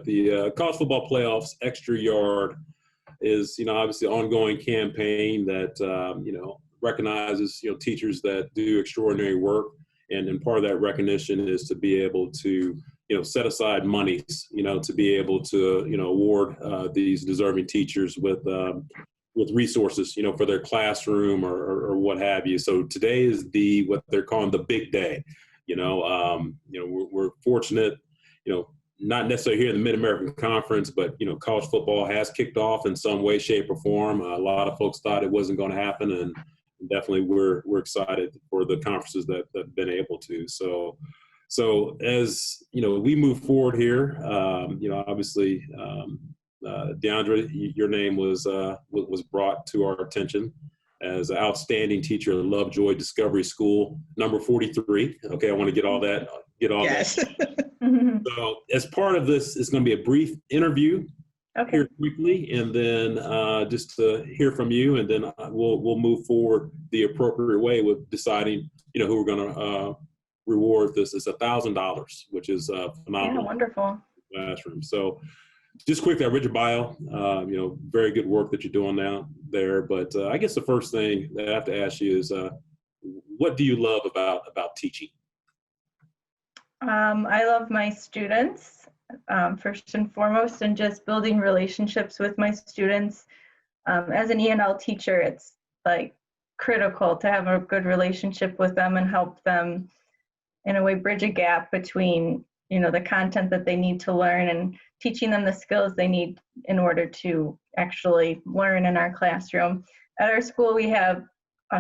The college football playoffs extra yard is, obviously an ongoing campaign that, recognizes, teachers that do extraordinary work. And part of that recognition is to be able to, set aside monies, to be able to, award these deserving teachers with resources, for their classroom or what have you. So today is what they're calling the big day. We're fortunate, not necessarily here in the Mid-American Conference, but, college football has kicked off in some way, shape, or form. A lot of folks thought it wasn't going to happen, and definitely we're excited for the conferences that have been able to. So as, we move forward here, obviously, Deandra, your name was brought to our attention as an outstanding teacher at Lovejoy Discovery School, number 43. Okay, I want to get all that. Yes. So as part of this, it's going to be a brief interview here quickly, and then just to hear from you, and then we'll move forward the appropriate way with deciding, who we're going to reward. This is $1,000, which is phenomenal. Yeah, wonderful. Classroom. So just quickly, I read your bio. Very good work that you're doing now there. But I guess the first thing that I have to ask you is, what do you love about teaching? I love my students, first and foremost, and just building relationships with my students. As an E&L teacher, it's like critical to have a good relationship with them and help them, in a way, bridge a gap between, the content that they need to learn and teaching them the skills they need in order to actually learn in our classroom. At our school, we have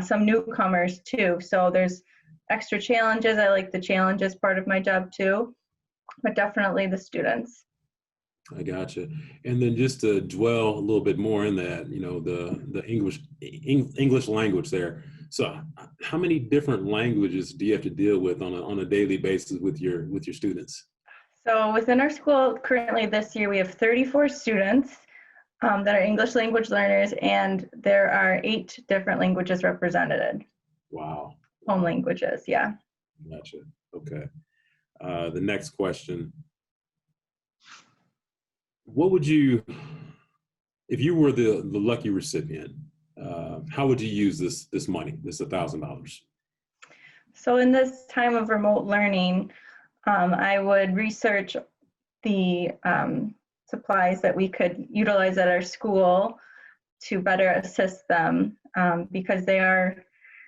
some newcomers too, so there's extra challenges. I like the challenges part of my job too, but definitely the students. I gotcha. And then just to dwell a little bit more in that, the English language there. So how many different languages do you have to deal with on a daily basis with your students? So within our school, currently this year, we have 34 students that are English language learners, and there are 8 different languages represented. Wow. Home languages, yeah. Gotcha. Okay. The next question. What would you, if you were the lucky recipient, how would you use this money, this $1,000? So in this time of remote learning, I would research the supplies that we could utilize at our school to better assist them, because they are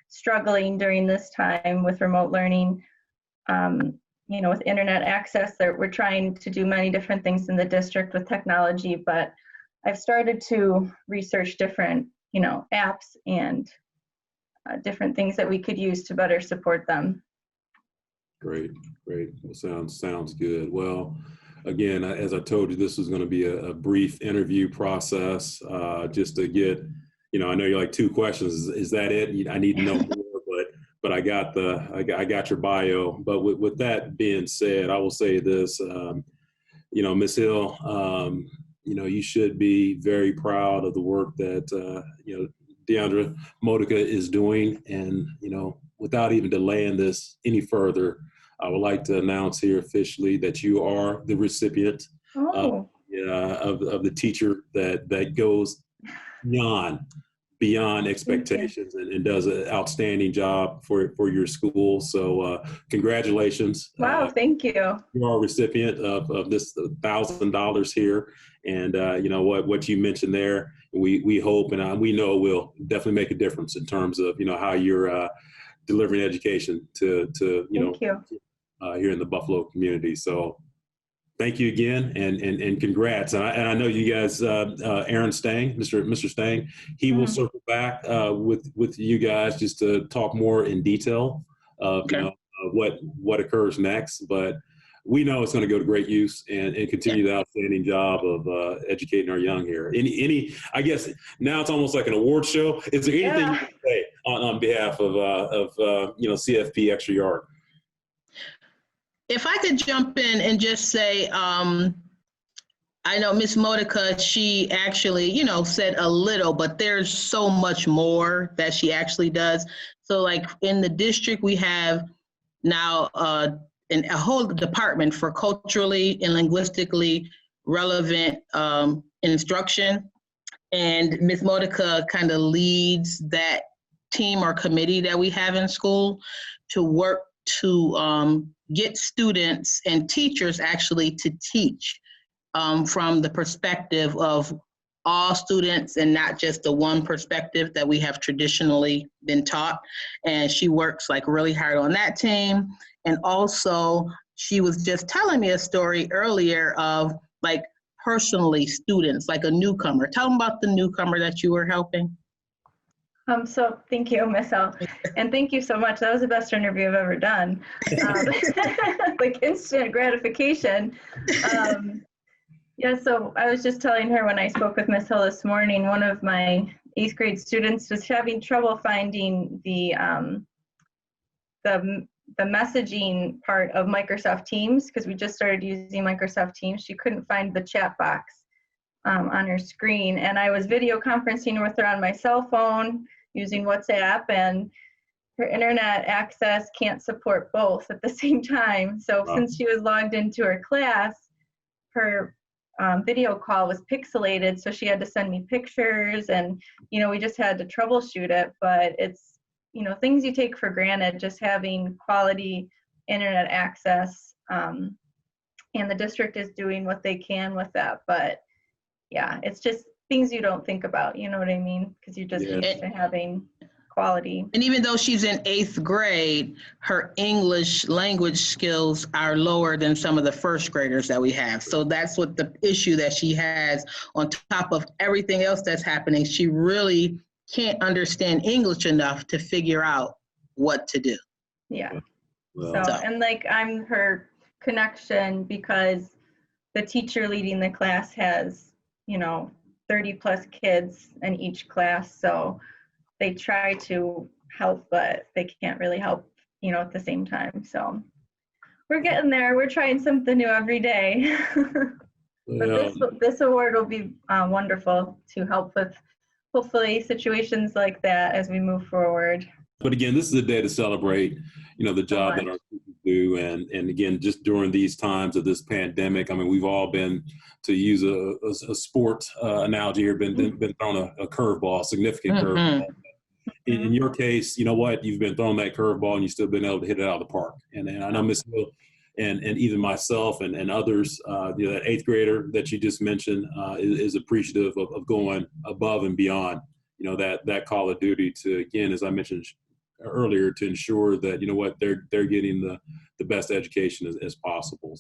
struggling during this time with remote learning. With internet access, we're trying to do many different things in the district with technology, but I've started to research different, apps and different things that we could use to better support them. Great. Well, sounds good. Well, again, as I told you, this was going to be a brief interview process, just to get, I know you're like 2 questions. Is that it? I need to know more, but I got your bio. But with that being said, I will say this, Ms. Hill, you should be very proud of the work that, Deandra Modica is doing. And, without even delaying this any further, I would like to announce here officially that you are the recipient of the teacher that goes beyond expectations and does an outstanding job for your school. So congratulations. Wow, thank you. You are a recipient of this $1,000 here. And what you mentioned there, we hope and we know will definitely make a difference in terms of, how you're delivering education to Thank you. Here in the Buffalo community. So thank you again, and congrats. And I know you guys, Aaron Stang, Mr. Stang, he will circle back with you guys just to talk more in detail of what occurs next. But we know it's going to go to great use and continue the outstanding job of educating our young here. Any, I guess now it's almost like an award show. Is there anything you can say on behalf of CFP Extra Yard? If I could jump in and just say, I know Ms. Modica, she actually, said a little, but there's so much more that she actually does. So like in the district, we have now a whole department for culturally and linguistically relevant instruction. And Ms. Modica kind of leads that team or committee that we have in school to work to get students and teachers actually to teach from the perspective of all students and not just the one perspective that we have traditionally been taught. And she works like really hard on that team. And also she was just telling me a story earlier of like personally students, like a newcomer. Tell them about the newcomer that you were helping. So thank you, Miss L. And thank you so much. That was the best interview I've ever done. Like instant gratification. Yeah, so I was just telling her when I spoke with Miss Hill this morning, one of my 8th grade students was having trouble finding the messaging part of Microsoft Teams, because we just started using Microsoft Teams. She couldn't find the chat box on her screen, and I was video conferencing with her on my cell phone using WhatsApp, and her internet access can't support both at the same time. So since she was logged into her class, her video call was pixelated, so she had to send me pictures, and we just had to troubleshoot it. But it's things you take for granted, just having quality internet access, and the district is doing what they can with that. But yeah, it's just things you don't think about, you know what I mean? Because you're just used to having quality. And even though she's in 8th grade, her English language skills are lower than some of the first graders that we have. So that's what the issue that she has on top of everything else that's happening. She really can't understand English enough to figure out what to do. Yeah. So, and like I'm her connection, because the teacher leading the class has, 30 plus kids in each class. So they try to help, but they can't really help, at the same time. So we're getting there. We're trying something new every day. But this award will be wonderful to help with hopefully situations like that as we move forward. But again, this is a day to celebrate, the job that our teachers do. And again, just during these times of this pandemic, I mean, we've all been, to use a sport analogy here, been thrown a curveball, significant curveball. In your case, you know what? You've been thrown that curveball and you've still been able to hit it out of the park. And I know Ms. Hill and even myself and others, that 8th grader that you just mentioned is appreciative of going above and beyond, that call of duty to, again, as I mentioned earlier, to ensure that, they're getting the best education as possible.